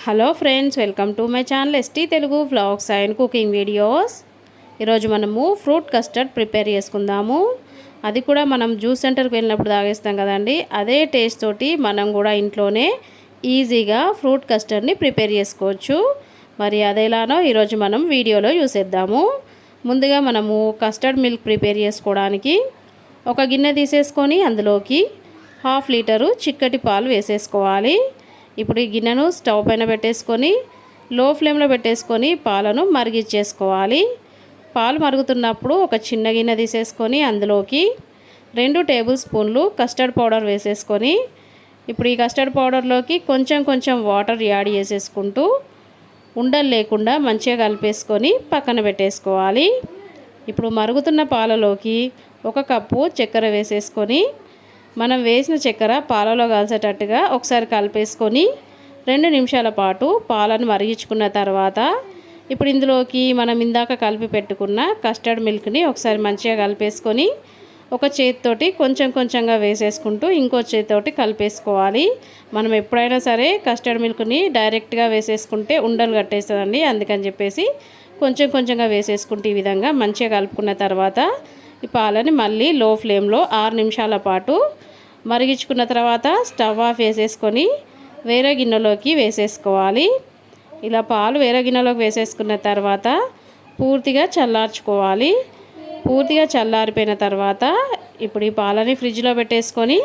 Hello friends, welcome to my channel ST Telugu vlogs and cooking videos. ఈరోజు మనము fruit custard prepare చేసుకుందాము. అది కూడా మనం జ్యూస్ సెంటర్కి వెళ్ళినప్పుడు తాగేస్తాం కదండి, అదే టేస్ట్ తోటి మనం కూడా ఇంట్లోనే ఈజీగా ఫ్రూట్ కస్టర్డ్ని ప్రిపేర్ చేసుకోవచ్చు. మరి అదేలానో ఈరోజు మనం వీడియోలో చూసేద్దాము. ముందుగా మనము కస్టర్డ్ మిల్క్ ప్రిపేర్ చేసుకోవడానికి ఒక గిన్నె తీసేసుకొని అందులోకి 1/2 లీటరు చిక్కటి పాలు వేసేసుకోవాలి. ఇప్పుడు ఈ గిన్నెను స్టవ్ పైన పెట్టేసుకొని లో ఫ్లేమ్లో పెట్టేసుకొని పాలను మరిగించేసుకోవాలి. పాలు మరుగుతున్నప్పుడు ఒక చిన్న గిన్నె తీసేసుకొని అందులోకి 2 టేబుల్ స్పూన్లు కస్టర్డ్ పౌడర్ వేసేసుకొని ఇప్పుడు ఈ కస్టర్డ్ పౌడర్లోకి కొంచెం కొంచెం వాటర్ యాడ్ చేసేసుకుంటూ ఉండలు లేకుండా మంచిగా కలిపేసుకొని పక్కన పెట్టేసుకోవాలి. ఇప్పుడు మరుగుతున్న పాలలోకి 1 కప్పు చక్కెర వేసేసుకొని మనం వేసిన చక్కెర పాలలో కలిసేటట్టుగా ఒకసారి కలిపేసుకొని 2 నిమిషాల పాటు పాలను మరిగించుకున్న తర్వాత ఇప్పుడు ఇందులోకి మనం ఇందాక కలిపి పెట్టుకున్న కస్టర్డ్ మిల్క్ని ఒకసారి మంచిగా కలిపేసుకొని ఒక చేతితోటి కొంచెం కొంచెంగా వేసేసుకుంటూ ఇంకో చేతితోటి కలిపేసుకోవాలి. మనం ఎప్పుడైనా సరే కస్టర్డ్ మిల్క్ని డైరెక్ట్గా వేసేసుకుంటే ఉండలు కట్టేస్తుందండి. అందుకని చెప్పేసి కొంచెం కొంచెంగా వేసేసుకుంటూ ఈ విధంగా మంచిగా కలుపుకున్న తర్వాత ఈ పాలని మళ్ళీ లో ఫ్లేమ్లో 6 నిమిషాల పాటు మరిగించుకున్న తర్వాత స్టవ్ ఆఫ్ వేసేసుకొని వేరే గిన్నెలోకి వేసేసుకోవాలి. ఇలా పాలు వేరే గిన్నెలోకి వేసేసుకున్న తర్వాత పూర్తిగా చల్లార్చుకోవాలి. పూర్తిగా చల్లారిపోయిన తర్వాత ఇప్పుడు ఈ పాలని ఫ్రిడ్జ్లో పెట్టేసుకొని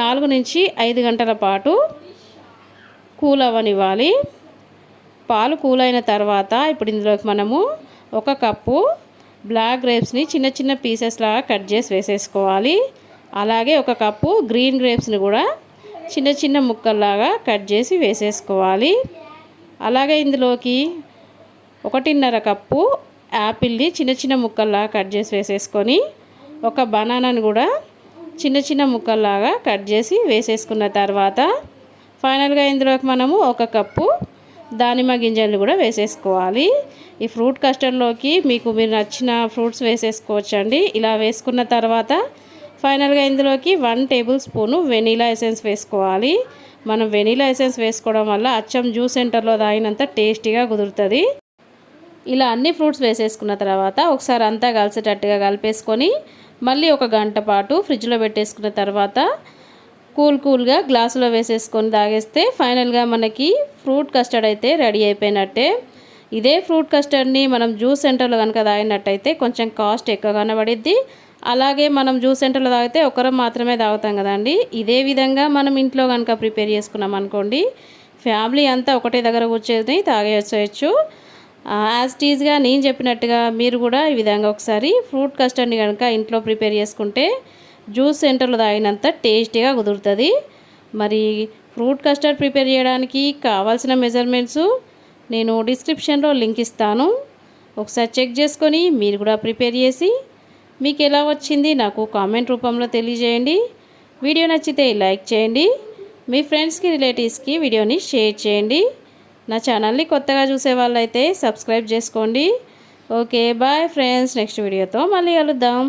4 నుంచి 5 గంటల పాటు కూల్ అవ్వనివ్వాలి. పాలు కూల్ అయిన తర్వాత ఇప్పుడు ఇందులోకి మనము 1 కప్పు బ్లాక్ గ్రేప్స్ని చిన్న చిన్న పీసెస్ లాగా కట్ చేసి వేసేసుకోవాలి. అలాగే 1 కప్పు గ్రీన్ గ్రేప్స్ని కూడా చిన్న చిన్న ముక్కల్లాగా కట్ చేసి వేసేసుకోవాలి. అలాగే ఇందులోకి 1.5 కప్పు యాపిల్ని చిన్న చిన్న ముక్కల్లాగా కట్ చేసి వేసేసుకొని 1 బనానాని కూడా చిన్న చిన్న ముక్కల్లాగా కట్ చేసి వేసేసుకున్న తర్వాత ఫైనల్గా ఇందులోకి మనము 1 కప్పు దానిమ్మ గింజలు కూడా వేసేసుకోవాలి. ఈ ఫ్రూట్ కస్టర్డ్లోకి మీరు నచ్చిన ఫ్రూట్స్ వేసేసుకోవచ్చండి. ఇలా వేసుకున్న తర్వాత ఫైనల్గా ఇందులోకి 1 టేబుల్ స్పూను వెనీలా ఎసెన్స్ వేసుకోవాలి. మనం వెనీలా ఎసెన్స్ వేసుకోవడం వల్ల అచ్చం జ్యూస్ సెంటర్లో తాగినంత టేస్టీగా కుదురుతుంది. ఇలా అన్ని ఫ్రూట్స్ వేసేసుకున్న తర్వాత ఒకసారి అంతా కలిసేటట్టుగా కలిపేసుకొని మళ్ళీ 1 గంట పాటు ఫ్రిడ్జ్లో పెట్టేసుకున్న తర్వాత కూల్గా గ్లాసులో వేసేసుకొని తాగేస్తే ఫైనల్గా మనకి ఫ్రూట్ కస్టర్డ్ అయితే రెడీ అయిపోయినట్టే. ఇదే ఫ్రూట్ కస్టర్డ్ని మనం జ్యూస్ సెంటర్లో కనుక తాగినట్టయితే కొంచెం కాస్ట్ ఎక్కువగానే పడిద్ది. అలాగే మనం జ్యూస్ సెంటర్లో తాగితే ఒకరం మాత్రమే తాగుతాం కదండి. ఇదే విధంగా మనం ఇంట్లో కనుక ప్రిపేర్ చేసుకున్నాం అనుకోండి, ఫ్యామిలీ అంతా ఒకటే దగ్గర కూర్చొని తాగేసేయచ్చు. యాజ్ టీజ్గా నేను చెప్పినట్టుగా మీరు కూడా ఈ విధంగా ఒకసారి ఫ్రూట్ కస్టర్డ్ని కనుక ఇంట్లో ప్రిపేర్ చేసుకుంటే జ్యూస్ సెంటర్లో తాగినంత టేస్టీగా కుదురుతుంది. మరి ఫ్రూట్ కస్టర్డ్ ప్రిపేర్ చేయడానికి కావాల్సిన మెజర్మెంట్స్ నేను డిస్క్రిప్షన్లో లింక్ ఇస్తాను. ఒకసారి చెక్ చేసుకొని మీరు కూడా ప్రిపేర్ చేసి మీకు ఎలా వచ్చింది నాకు కామెంట్ రూపంలో తెలియజేయండి. వీడియో నచ్చితే లైక్ చేయండి. మీ ఫ్రెండ్స్కి రిలేటివ్స్కి వీడియోని షేర్ చేయండి. నా ఛానల్ని కొత్తగా చూసే వాళ్ళైతే సబ్స్క్రైబ్ చేసుకోండి. Okay, bye friends. నెక్స్ట్ వీడియోతో మళ్ళీ కలుద్దాం.